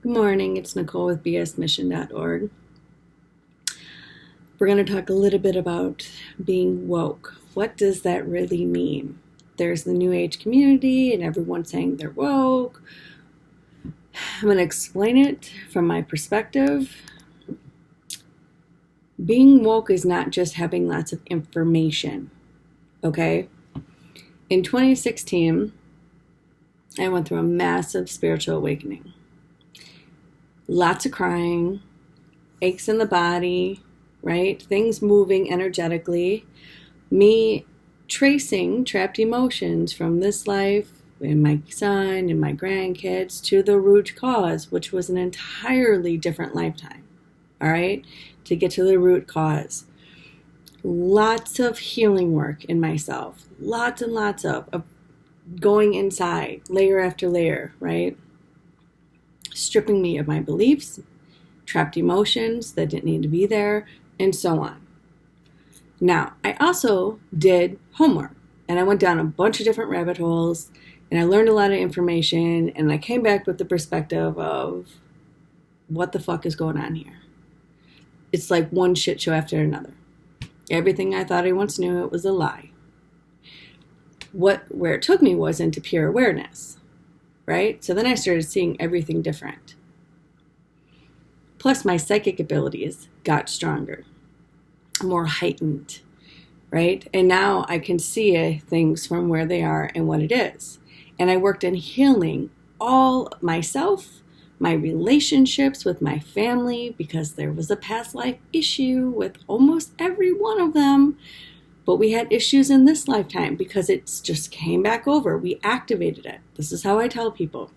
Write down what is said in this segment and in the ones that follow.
Good morning, it's Nicole with bsmission.org. We're going to talk a little bit about being woke. What does that really mean? There's the New Age community and everyone saying they're woke. I'm going to explain it from my perspective. Being woke is not just having lots of information, okay? In 2016, I went through a massive spiritual awakening. Lots of crying, aches in the body, right? Things moving energetically. Me tracing trapped emotions from this life and my son and my grandkids to the root cause, which was an entirely different lifetime. All right? To get to the root cause. Lots of healing work in myself. Lots and lots of going inside, layer after layer, right? Stripping me of my beliefs, trapped emotions that didn't need to be there, and so on. Now, I also did homework, and I went down a bunch of different rabbit holes, and I learned a lot of information, and I came back with the perspective of what the fuck is going on here. It's like one shit show after another. Everything I thought I once knew, it was a lie. Where it took me was into pure awareness, right? So then I started seeing everything different. Plus, my psychic abilities got stronger, more heightened, right? And now I can see things from where they are and what it is. And I worked in healing all myself, my relationships with my family, because there was a past life issue with almost every one of them. But we had issues in this lifetime because it just came back over. We activated it. This is how I tell people.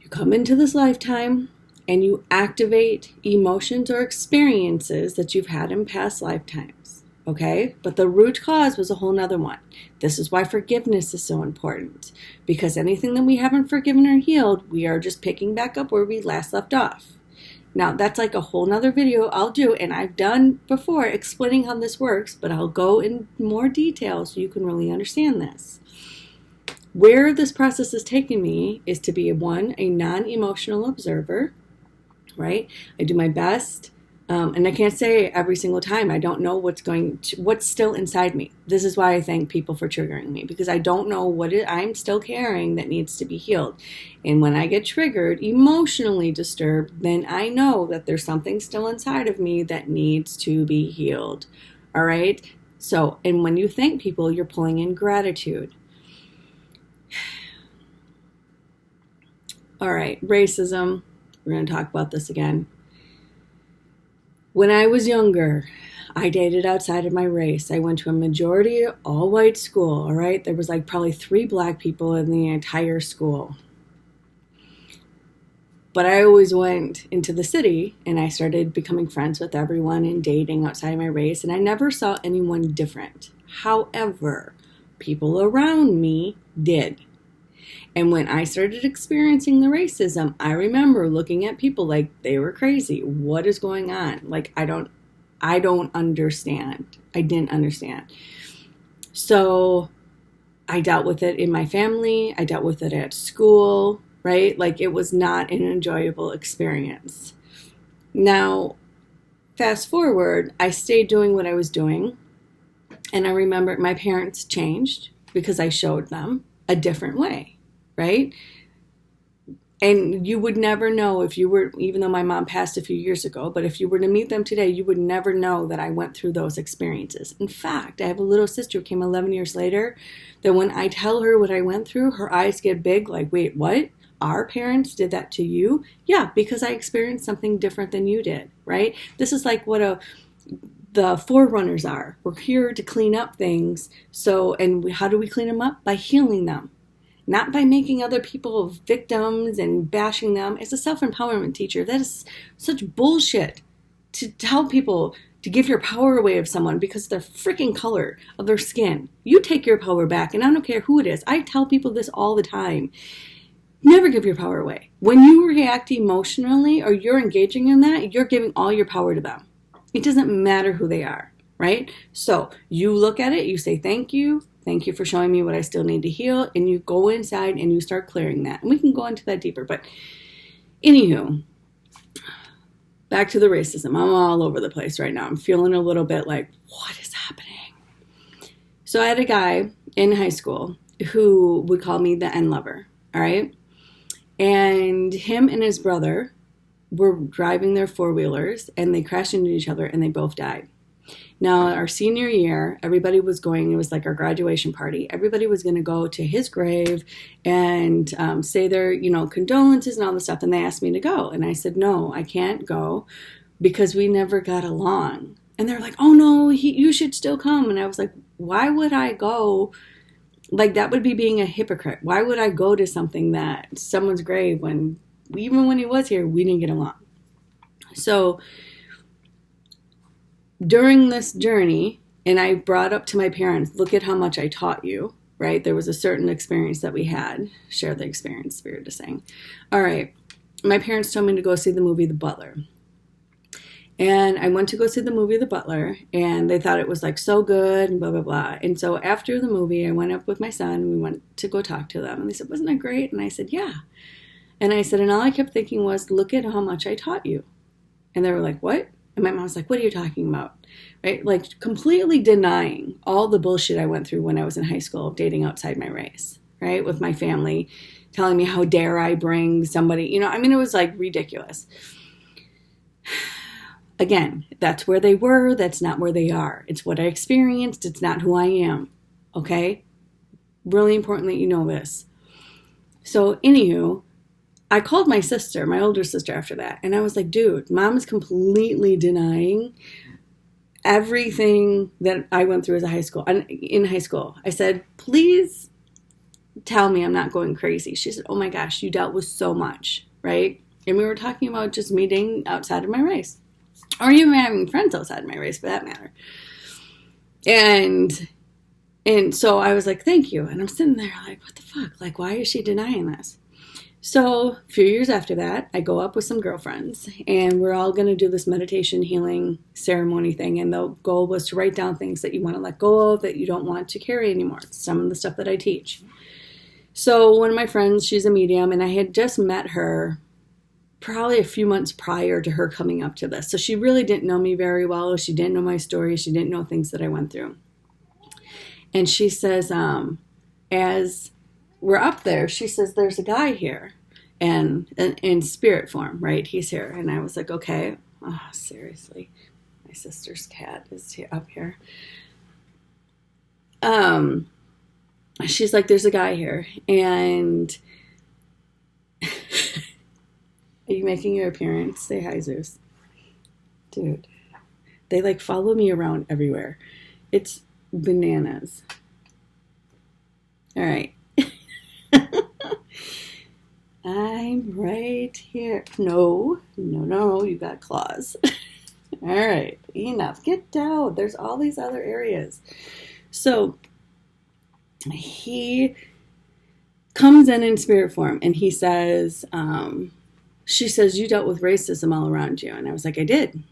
You come into this lifetime and you activate emotions or experiences that you've had in past lifetimes. Okay? But the root cause was a whole nother one. This is why forgiveness is so important. Because anything that we haven't forgiven or healed, we are just picking back up where we last left off. Now, that's like a whole nother video I'll do, and I've done before explaining how this works, but I'll go in more detail so you can really understand this. Where this process is taking me is to be, a non-emotional observer, right? I do my best, and I can't say every single time. I don't know what's still inside me. This is why I thank people for triggering me, because I don't know what I'm still carrying that needs to be healed. And when I get triggered, emotionally disturbed, then I know that there's something still inside of me that needs to be healed. All right? So, and when you thank people, you're pulling in gratitude. All right, racism. We're going to talk about this again. When I was younger, I dated outside of my race. I went to a majority all-white school, all right? There was like probably 3 black people in the entire school. But I always went into the city, and I started becoming friends with everyone and dating outside of my race, and I never saw anyone different. However, people around me did. And when I started experiencing the racism, I remember looking at people like they were crazy. What is going on? Like, I don't understand. I didn't understand. So I dealt with it in my family. I dealt with it at school, right? Like, it was not an enjoyable experience. Now, fast forward, I stayed doing what I was doing. And I remember my parents changed because I showed them a different way. Right? And you would never know if you were, even though my mom passed a few years ago, but if you were to meet them today, you would never know that I went through those experiences. In fact, I have a little sister who came 11 years later that when I tell her what I went through, her eyes get big like, wait, what? Our parents did that to you? Yeah, because I experienced something different than you did, right? This is like what the forerunners are. We're here to clean up things. And how do we clean them up? By healing them. Not by making other people victims and bashing them. As a self-empowerment teacher, that is such bullshit to tell people to give your power away of someone because of the freaking color of their skin. You take your power back, and I don't care who it is. I tell people this all the time. Never give your power away. When you react emotionally or you're engaging in that, you're giving all your power to them. It doesn't matter who they are, right? So you look at it, you say thank you. Thank you for showing me what I still need to heal. And you go inside and you start clearing that. And we can go into that deeper. But Anywho, back to the racism. I'm all over the place right now. I'm feeling a little bit like, what is happening? So I had a guy in high school who would call me the N lover, all right? And him and his brother were driving their four-wheelers, and they crashed into each other, and they both died. Now, our senior year, everybody was going, it was like our graduation party. Everybody was going to go to his grave and say their, condolences and all this stuff. And they asked me to go. And I said, no, I can't go because we never got along. And they're like, oh, no, you should still come. And I was like, why would I go? Like, that would be being a hypocrite. Why would I go to someone's grave when, even when he was here, we didn't get along? So during this journey, and I brought up to my parents, look at how much I taught you, right? There was a certain experience that we had. Share the experience, Spirit is saying. All right. My parents told me to go see the movie The Butler. And I went to go see the movie The Butler, and they thought it was like so good and blah, blah, blah. And so after the movie, I went up with my son, and we went to go talk to them. And they said, wasn't it great? And I said, yeah. And I said, and all I kept thinking was, look at how much I taught you. And they were like, what? And my mom was like, what are you talking about? Right? Like completely denying all the bullshit I went through when I was in high school of dating outside my race, right? With my family telling me how dare I bring somebody, it was like ridiculous. Again, that's where they were. That's not where they are. It's what I experienced. It's not who I am. Okay? Really important that you know this. So anywho, I called my sister, my older sister, after that. And I was like, dude, mom is completely denying everything that I went through in high school. I said, please tell me I'm not going crazy. She said, oh my gosh, you dealt with so much, right? And we were talking about just meeting outside of my race. Or even having friends outside of my race, for that matter. And so I was like, thank you. And I'm sitting there like, what the fuck? Like, why is she denying this? So a few years after that, I go up with some girlfriends, and we're all going to do this meditation healing ceremony thing. And the goal was to write down things that you want to let go of, that you don't want to carry anymore. It's some of the stuff that I teach. So one of my friends, she's a medium, and I had just met her probably a few months prior to her coming up to this. So she really didn't know me very well. She didn't know my story. She didn't know things that I went through. And she says, as we're up there, she says, there's a guy here, and in spirit form, right? He's here. And I was like, okay. Oh, seriously. My sister's cat is up here. She's like, there's a guy here. And are you making your appearance? Say hi, Zeus. Dude. They like follow me around everywhere. It's bananas. All right. I'm right here. No, you got claws. All right, enough. Get down. There's all these other areas. So he comes in spirit form, and he says, she says, you dealt with racism all around you. And I was like, I did.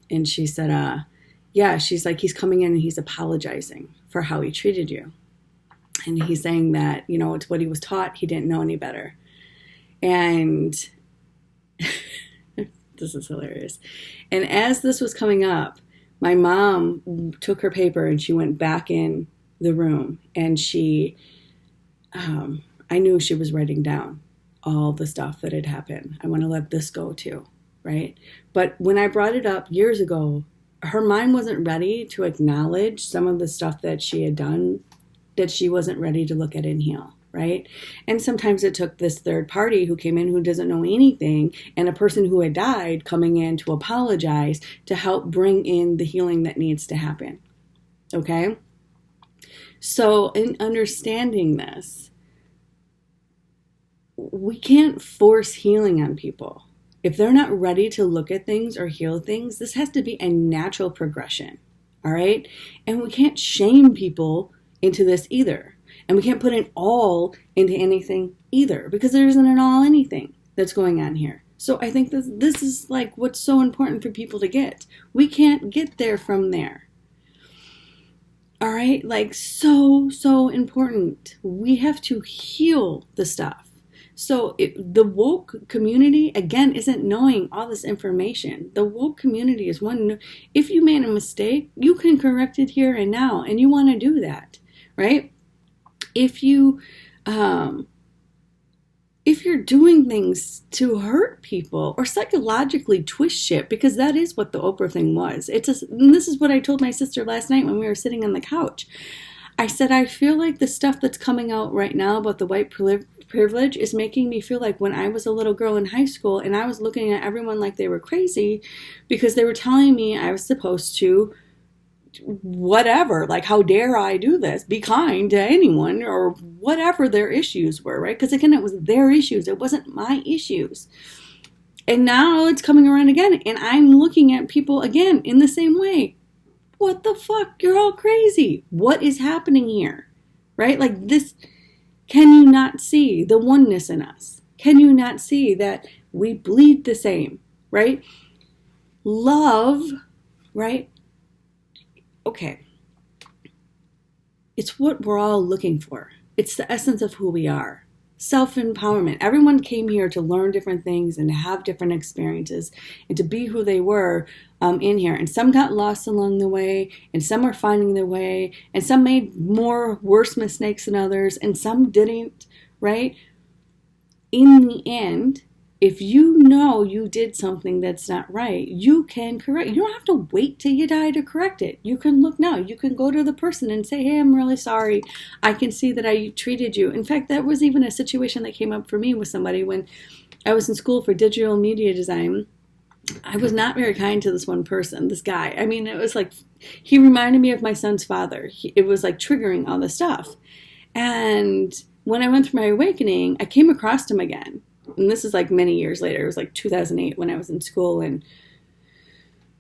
And she said, yeah, she's like, he's coming in and he's apologizing for how he treated you. And he's saying that, it's what he was taught. He didn't know any better. And this is hilarious. And as this was coming up, my mom took her paper and she went back in the room, and she, I knew she was writing down all the stuff that had happened. I want to let this go too, right? But when I brought it up years ago, her mind wasn't ready to acknowledge some of the stuff that she had done, that she wasn't ready to look at and heal, right? And sometimes it took this third party who came in who doesn't know anything, and a person who had died coming in to apologize to help bring in the healing that needs to happen, okay? So in understanding this, we can't force healing on people. If they're not ready to look at things or heal things, this has to be a natural progression, all right? And we can't shame people into this either. And we can't put an all into anything either, because there isn't an all anything that's going on here. So I think this is like what's so important for people to get. We can't get there from there. All right? Like so important. We have to heal the stuff. So the woke community, again, isn't knowing all this information. The woke community is one. If you made a mistake, you can correct it here and now, and you want to do that, right? If you, if you're doing things to hurt people or psychologically twist shit, because that is what the Oprah thing was. And this is what I told my sister last night when we were sitting on the couch. I said, I feel like the stuff that's coming out right now about the white privilege is making me feel like when I was a little girl in high school and I was looking at everyone like they were crazy because they were telling me I was supposed to whatever, like how dare I do this, be kind to anyone, or whatever their issues were, right? Because again, it was their issues, it wasn't my issues. And now it's coming around again, and I'm looking at people again in the same way. What the fuck? You're all crazy. What is happening here? Right? Like this, can you not see the oneness in us? Can you not see that we bleed the same, right? Love, right? Okay. It's what we're all looking for. It's the essence of who we are. Self-empowerment. Everyone came here to learn different things and to have different experiences and to be who they were in here. And some got lost along the way, and some are finding their way, and some made worse mistakes than others, and some didn't, right? In the end, if you know you did something that's not right, you can correct. You don't have to wait till you die to correct it. You can look now. You can go to the person and say, hey, I'm really sorry. I can see that I treated you. In fact, that was even a situation that came up for me with somebody when I was in school for digital media design. I was not very kind to this one person, this guy. I mean, it was like, he reminded me of my son's father. It was like triggering all this stuff. And when I went through my awakening, I came across him again. And this is like many years later. It was like 2008 when I was in school, and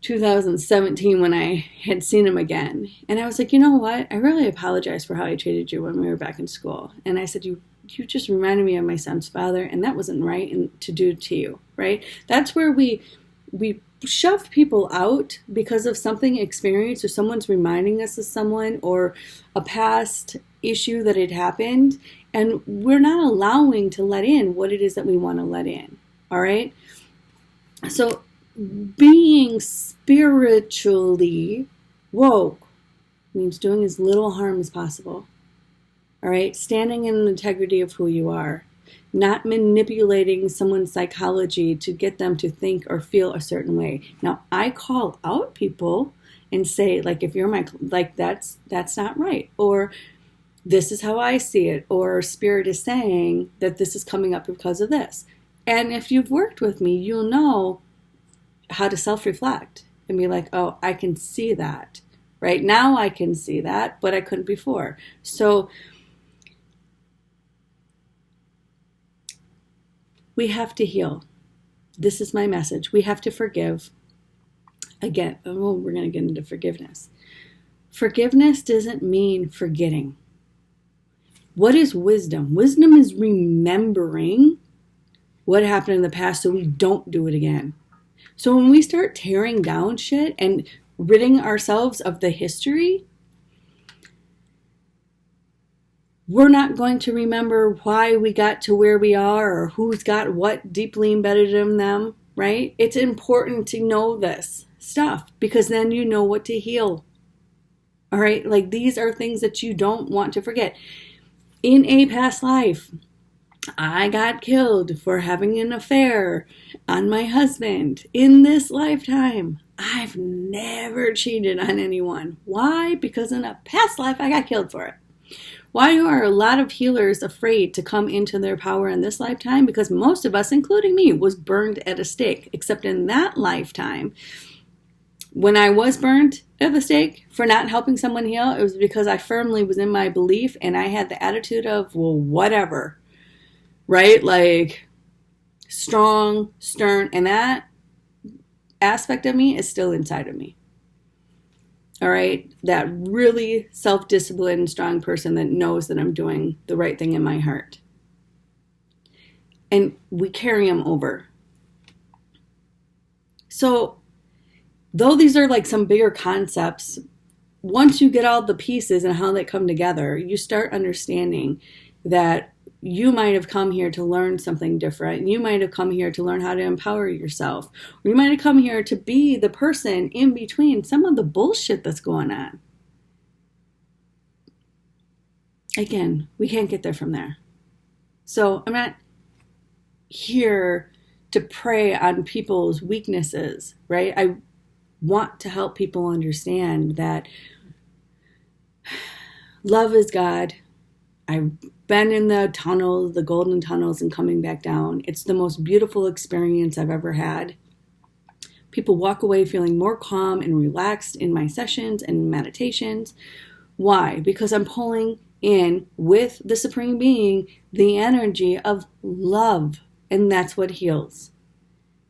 2017 when I had seen him again. And I was like, you know what? I really apologize for how I treated you when we were back in school. And I said, you just reminded me of my son's father, and that wasn't right to do to you, right? That's where we shove people out because of something experienced, or someone's reminding us of someone, or a past issue that had happened. And we're not allowing to let in what it is that we want to let in. All right. So being spiritually woke means doing as little harm as possible. All right. Standing in the integrity of who you are, not manipulating someone's psychology to get them to think or feel a certain way. Now, I call out people and say, like, if you're that's not right. Or this is how I see it, or spirit is saying that this is coming up because of this. And if you've worked with me, you'll know how to self-reflect and be like, oh, I can see that. Right now I can see that, but I couldn't before. So we have to heal. This is my message. We have to forgive. Again, we're going to get into forgiveness. Forgiveness doesn't mean forgetting. What is wisdom? Wisdom is remembering what happened in the past so we don't do it again. So when we start tearing down shit and ridding ourselves of the history, we're not going to remember why we got to where we are or who's got what deeply embedded in them, right? It's important to know this stuff because then you know what to heal. All right? Like, these are things that you don't want to forget. In a past life, I got killed for having an affair on my husband. In this lifetime, I've never cheated on anyone. Why? Because in a past life, I got killed for it. Why are a lot of healers afraid to come into their power in this lifetime? Because most of us, including me, was burned at a stake. Except in that lifetime, when I was burned at the stake for not helping someone heal, it was because I firmly was in my belief and I had the attitude of, well, whatever, right? Like, strong, stern, and that aspect of me is still inside of me. All right? That really self-disciplined, strong person that knows that I'm doing the right thing in my heart. And we carry them over. So, though these are like some bigger concepts, once you get all the pieces and how they come together, you start understanding that you might have come here to learn something different. You might have come here to learn how to empower yourself. Or you might have come here to be the person in between some of the bullshit that's going on. Again, we can't get there from there. So I'm not here to prey on people's weaknesses, right? I want to help people understand that love is God. I've been in the tunnels, the golden tunnels, and coming back down. It's the most beautiful experience I've ever had. People walk away feeling more calm and relaxed in my sessions and meditations. Why? Because I'm pulling in with the Supreme Being the energy of love, and that's what heals.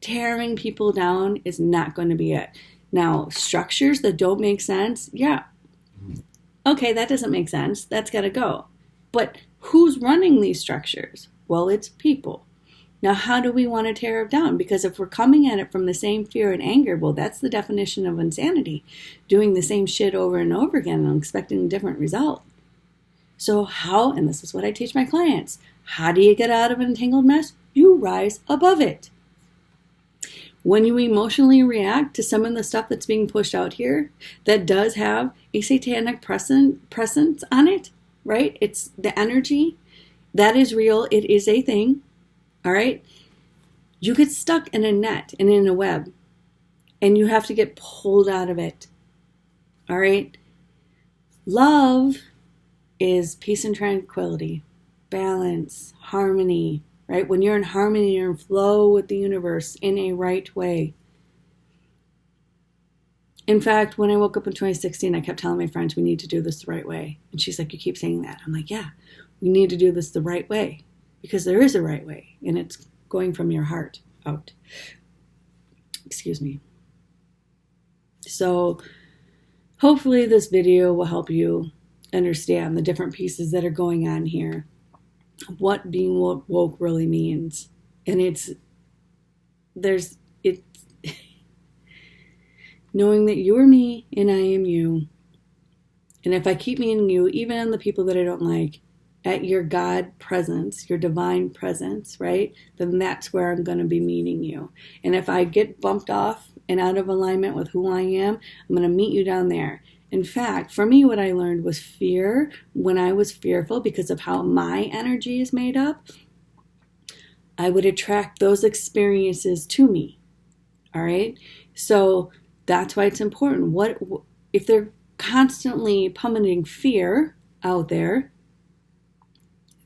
Tearing people down is not going to be it. Now, structures that don't make sense, yeah. Okay, that doesn't make sense. That's got to go. But who's running these structures? Well, it's people. Now, how do we want to tear it down? Because if we're coming at it from the same fear and anger, well, that's the definition of insanity. Doing the same shit over and over again and expecting a different result. So how, and this is what I teach my clients, how do you get out of an entangled mess? You rise above it. When you emotionally react to some of the stuff that's being pushed out here that does have a satanic presence on it, right? It's the energy that is real. It is a thing. All right. You get stuck in a net and in a web, and you have to get pulled out of it. All right. Love is peace and tranquility, balance, harmony, right? When you're in harmony, you're in flow with the universe in a right way. In fact, when I woke up in 2016, I kept telling my friends, we need to do this the right way. And she's like, you keep saying that. I'm like, yeah, we need to do this the right way, because there is a right way, and it's going from your heart out. Excuse me. So hopefully this video will help you understand the different pieces that are going on here, what being woke really means. And it's knowing that you are me and I am you. And if I keep meeting you, even in the people that I don't like, at your God presence, your divine presence, right? Then that's where I'm going to be meeting you. And if I get bumped off and out of alignment with who I am, I'm going to meet you down there. In fact, for me, what I learned was fear. When I was fearful because of how my energy is made up, I would attract those experiences to me. All right? So that's why it's important. What if they're constantly pummeling fear out there,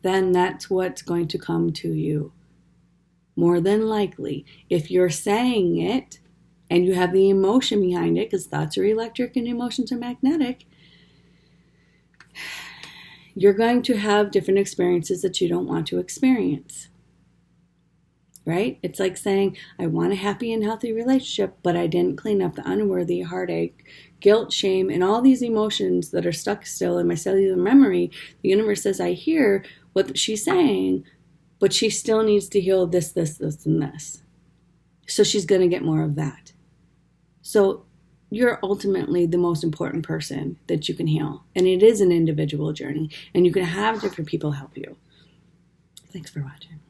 then that's what's going to come to you. More than likely. If you're saying it, and you have the emotion behind it, because thoughts are electric and emotions are magnetic, you're going to have different experiences that you don't want to experience. Right? It's like saying, I want a happy and healthy relationship, but I didn't clean up the unworthy, heartache, guilt, shame, and all these emotions that are stuck still in my cellular memory. The universe says, I hear what she's saying, but she still needs to heal this, this, this, and this. So she's going to get more of that. So you're ultimately the most important person that you can heal. And it is an individual journey. And you can have different people help you. Thanks for watching.